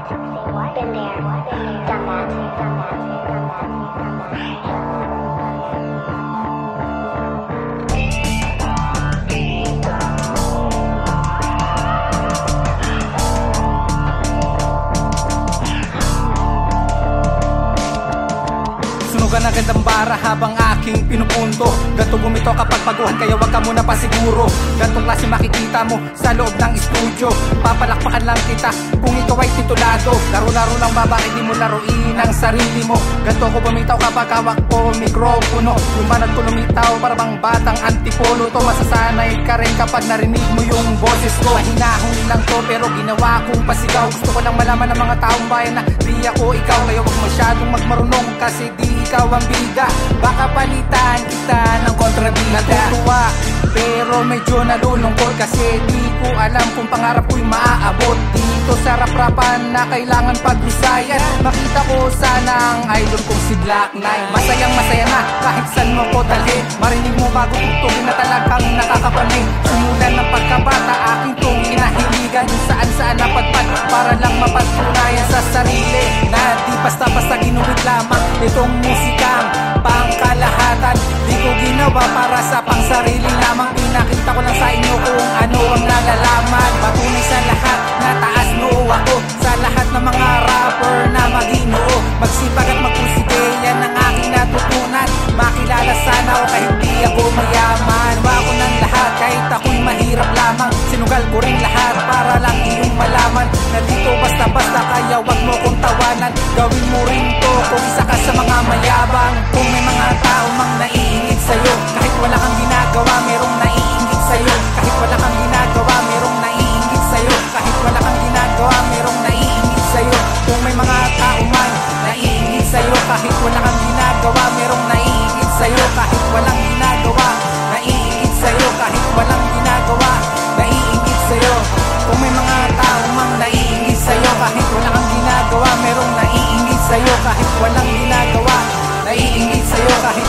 Been there, done that, done that, done that, done Sunugan agad ang bara habang aking pinupunto. Ganto bumito kapag paguhan kaya wag ka muna pa siguro. Gantong klase makikita mo sa loob ng studio. Papalakpakan lang kita kung ikaw ay titulado. Laro-laro lang ba, bakit di mo laruin ang sarili mo? Ganto ko bumitaw kapag hawak ko mikropono. Yung banat ko lumitaw para bang batang antipolo to. Masasanay ka rin kapag narinig mo yung boses ko. Mahinahon lang to pero ginawa kong pasigaw. Gusto ko lang malaman ng mga taong bayan na di ako ikaw. Kaya wag masyadong magmarunong kasi di ikaw ang bida. Baka palitan kita ng kontrabida. Natutuwa pero medyo nalulungkot kasi di ko alam kung pangarap ko'y maaabot. Dito sa rap-rapan na kailangan pag-usayan. Makita ko sana ang idol kong si Black Knight. Masayang masaya na kahit saan mo ko dalhin. Marinig mo bago tugtugin na talagang nakakapanig. Simulan ng pagkabata aking tong hinahiligan. Yung saan-saan napadpad para lang mapatunayan sa sarili na di basta-basta ginuhit lamang itong musikang pangkalahatan. Di ko ginawa para sa pangsarili lamang. Pinakita ko lang sa inyo kung ano ang nalalaman. Patunay sa lahat na taas noo ako. Sa lahat ng mga rapper na maginoo. Magsipag at magpusige, yan ang aking natutunan. Makilala sana o kahit di ako mayaman. Wa ko ng lahat kahit ako'y mahirap lamang. Sinugal ko rin lahat para lang iyong malaman na dito basta-basta kaya wag mo kong tawanan. Gawin mo rin to kung isa ka sa mga mayabang. Kung may mga tao mang naiingit sa'yo, kahit wala kang ginagawa merong naiingit sa'yo. Kahit wala kang ginagawa merong naiingit sa'yo. Kahit wala kang ginagawa merong naiingit sa'yo. Kung may mga tao man naiingit sa'yo, kahit wala kang ginagawa merong naiingit sa'yo. Kahit walang ginagawa naiingit sa'yo. Kahit walang ginagawa naiingit sa'yo. Kung may mga tao mang naiingit sa'yo, kahit wala kang ginagawa merong naiingit sa'yo. Kahit walang ginagawa naiingit sa'yo. Kahit